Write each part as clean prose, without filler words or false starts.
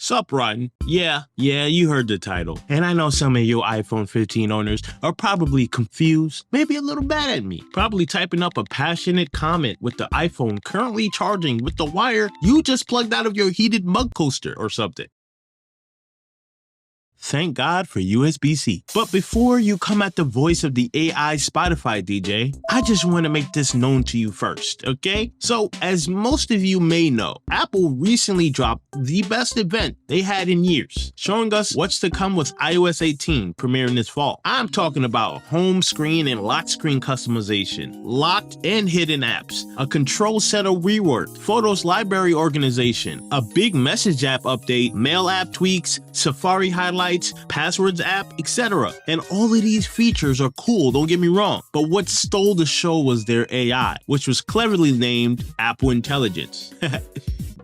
Sup, Rotten? Yeah, you heard the title. And I know some of you iPhone 15 owners are probably confused, maybe a little mad at me. Probably typing up a passionate comment with the iPhone currently charging with the wire you just plugged out of your heated mug coaster or something. Thank God for USB-C. But before you come at the voice of the AI Spotify DJ, I just want to make this known to you first, okay? So, as most of you may know, Apple recently dropped the best event they had in years, showing us what's to come with iOS 18 premiering this fall. I'm talking about home screen and lock screen customization, locked and hidden apps, a control center rework, Photos library organization, a big message app update, mail app tweaks, Safari highlights, passwords app, etc. And all of these features are cool, don't get me wrong. But what stole the show was their AI, which was cleverly named Apple Intelligence.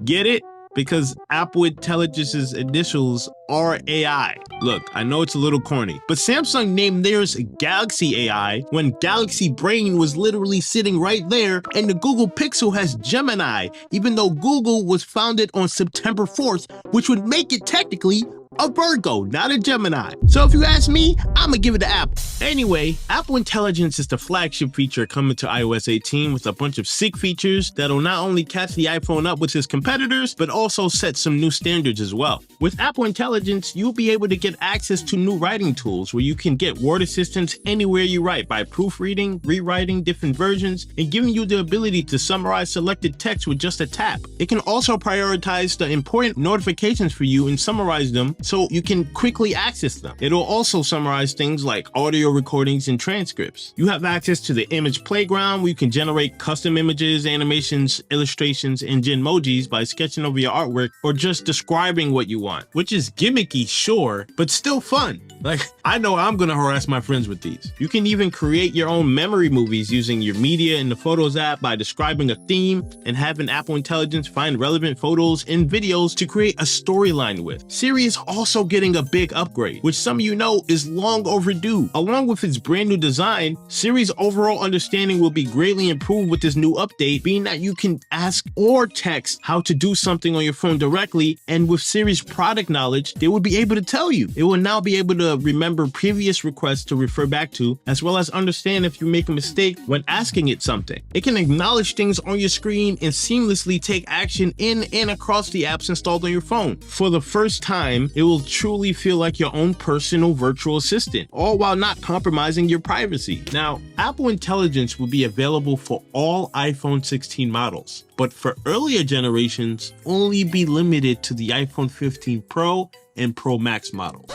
Get it? Because Apple Intelligence's initials are AI. Look, I know it's a little corny, but Samsung named theirs Galaxy AI when Galaxy Brain was literally sitting right there, and the Google Pixel has Gemini, even though Google was founded on September 4th, which would make it technically a Virgo, not a Gemini. So if you ask me, I'ma give it to Apple. Anyway, Apple Intelligence is the flagship feature coming to iOS 18 with a bunch of sick features that'll not only catch the iPhone up with its competitors, but also set some new standards as well. With Apple Intelligence, you'll be able to get access to new writing tools where you can get word assistance anywhere you write by proofreading, rewriting different versions, and giving you the ability to summarize selected text with just a tap. It can also prioritize the important notifications for you and summarize them so you can quickly access them. It'll also summarize things like audio recordings and transcripts. You have access to the image playground where you can generate custom images, animations, illustrations, and genmojis by sketching over your artwork or just describing what you want, which is gimmicky, sure, but still fun. Like, I know I'm gonna harass my friends with these. You can even create your own memory movies using your media in the Photos app by describing a theme and having Apple Intelligence find relevant photos and videos to create a storyline with. Siri is also getting a big upgrade, which some of you know is long overdue. Along with its brand new design, Siri's overall understanding will be greatly improved with this new update, being that you can ask or text how to do something on your phone directly, and with Siri's product knowledge, they will be able to tell you. It will now be able to remember previous requests to refer back to, as well as understand if you make a mistake when asking it something. It can acknowledge things on your screen and seamlessly take action in and across the apps installed on your phone. For the first time, it will truly feel like your own personal virtual assistant, all while not compromising your privacy. Now, Apple Intelligence will be available for all iPhone 16 models, but for earlier generations, only be limited to the iPhone 15 Pro and Pro Max models.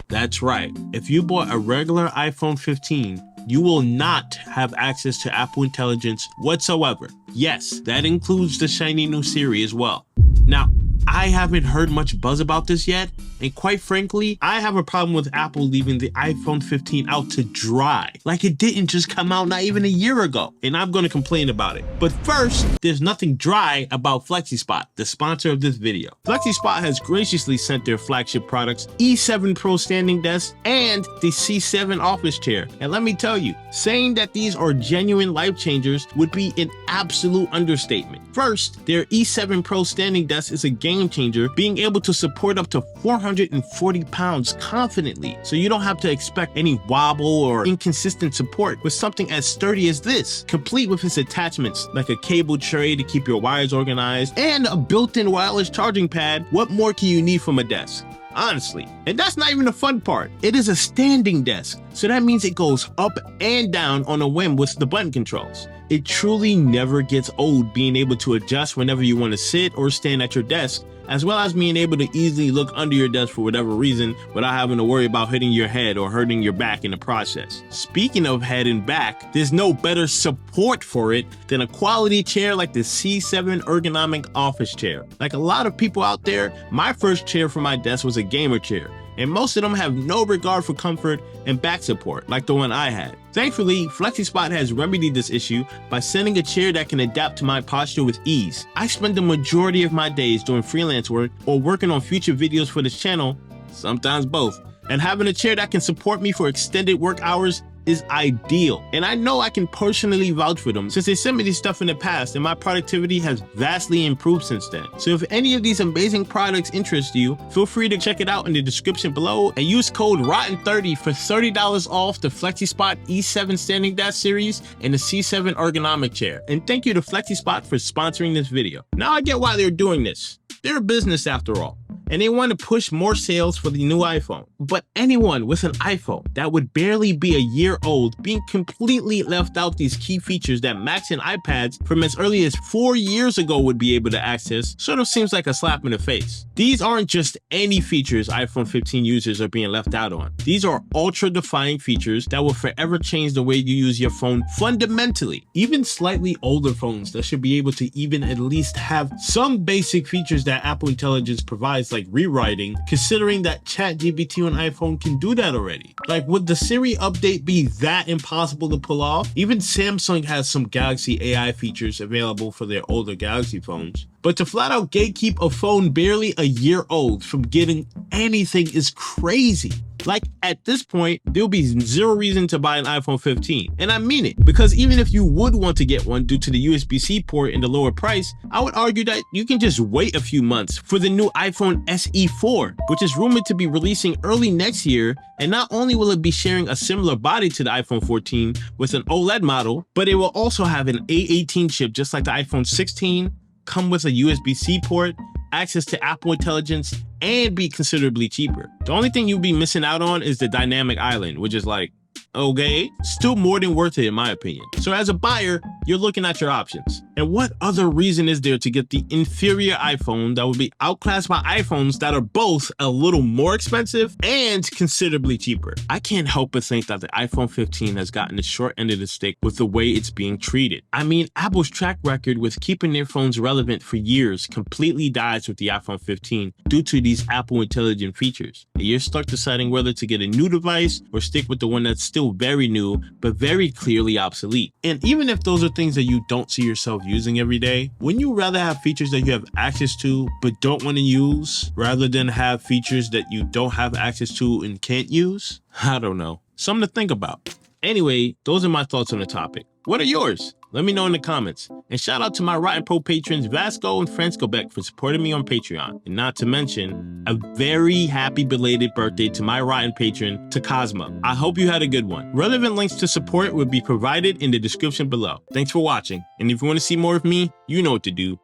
That's right, if you bought a regular iPhone 15, you will not have access to Apple Intelligence whatsoever. Yes, that includes the shiny new Siri as well. Now, I haven't heard much buzz about this yet, and quite frankly, I have a problem with Apple leaving the iPhone 15 out to dry. Like it didn't just come out not even a year ago, and I'm gonna complain about it. But first, there's nothing dry about FlexiSpot, the sponsor of this video. FlexiSpot has graciously sent their flagship products, E7 Pro Standing Desk and the C7 Office Chair. And let me tell you, saying that these are genuine life changers would be an absolute understatement. First, their E7 Pro Standing Desk is a game changer, being able to support up to 440 pounds confidently, so you don't have to expect any wobble or inconsistent support with something as sturdy as this, complete with its attachments like a cable tray to keep your wires organized and a built-in wireless charging pad. What more can you need from a desk? Honestly. And that's not even the fun part. It is a standing desk, so that means it goes up and down on a whim with the button controls. It truly never gets old being able to adjust whenever you want to sit or stand at your desk, as well as being able to easily look under your desk for whatever reason without having to worry about hitting your head or hurting your back in the process. Speaking of head and back, there's no better support for it than a quality chair like the C7 ergonomic office chair. Like a lot of people out there, my first chair for my desk was a gamer chair, and most of them have no regard for comfort and back support like the one I had. Thankfully, FlexiSpot has remedied this issue by sending a chair that can adapt to my posture with ease. I spend the majority of my days doing freelance work or working on future videos for this channel, sometimes both, and having a chair that can support me for extended work hours is ideal. And I know I can personally vouch for them since they sent me this stuff in the past and my productivity has vastly improved since then. So if any of these amazing products interest you, feel free to check it out in the description below and use code ROTTEN30 for $30 off the FlexiSpot E7 standing desk series and the C7 ergonomic chair. And thank you to FlexiSpot for sponsoring this video. Now I get why they're doing this. They're a business after all, and they want to push more sales for the new iPhone. But anyone with an iPhone that would barely be a year old being completely left out these key features that Macs and iPads from as early as 4 years ago would be able to access sort of seems like a slap in the face. These aren't just any features iPhone 15 users are being left out on. These are ultra-defining features that will forever change the way you use your phone fundamentally. Even slightly older phones that should be able to even at least have some basic features that Apple Intelligence provides, like rewriting, considering that ChatGPT on iPhone can do that already. Like, would the Siri update be that impossible to pull off? Even Samsung has some Galaxy AI features available for their older Galaxy phones. But to flat out gatekeep a phone barely a year old from getting anything is crazy. Like, at this point, there'll be zero reason to buy an iPhone 15. And I mean it, because even if you would want to get one due to the USB-C port and the lower price, I would argue that you can just wait a few months for the new iPhone SE4, which is rumored to be releasing early next year. And not only will it be sharing a similar body to the iPhone 14 with an OLED model, but it will also have an A18 chip just like the iPhone 16, come with a USB-C port, access to Apple Intelligence, and be considerably cheaper. The only thing you'll be missing out on is the dynamic island, which is like, okay, still more than worth it in my opinion. So as a buyer, you're looking at your options. And what other reason is there to get the inferior iPhone that will be outclassed by iPhones that are both a little more expensive and considerably cheaper? I can't help but think that the iPhone 15 has gotten the short end of the stick with the way it's being treated. I mean, Apple's track record with keeping their phones relevant for years completely dies with the iPhone 15 due to these Apple Intelligent features. And you're stuck deciding whether to get a new device or stick with the one that's still very new, but very clearly obsolete. And even if those are things that you don't see yourself using every day, wouldn't you rather have features that you have access to but don't want to use rather than have features that you don't have access to and can't use? I don't know. Something to think about. Anyway, those are my thoughts on the topic. What are yours? Let me know in the comments. And shout out to my Rotten Pro patrons Vasco and Francisco Beck for supporting me on Patreon. And not to mention, a very happy belated birthday to my Rotten patron, Takazma. I hope you had a good one. Relevant links to support will be provided in the description below. Thanks for watching. And if you want to see more of me, you know what to do.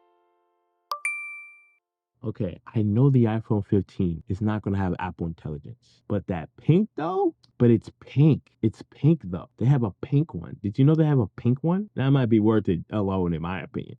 Okay, I know the iPhone 15 is not going to have Apple Intelligence, but that pink though? But it's pink. It's pink though. They have a pink one. Did you know they have a pink one? That might be worth it alone in my opinion.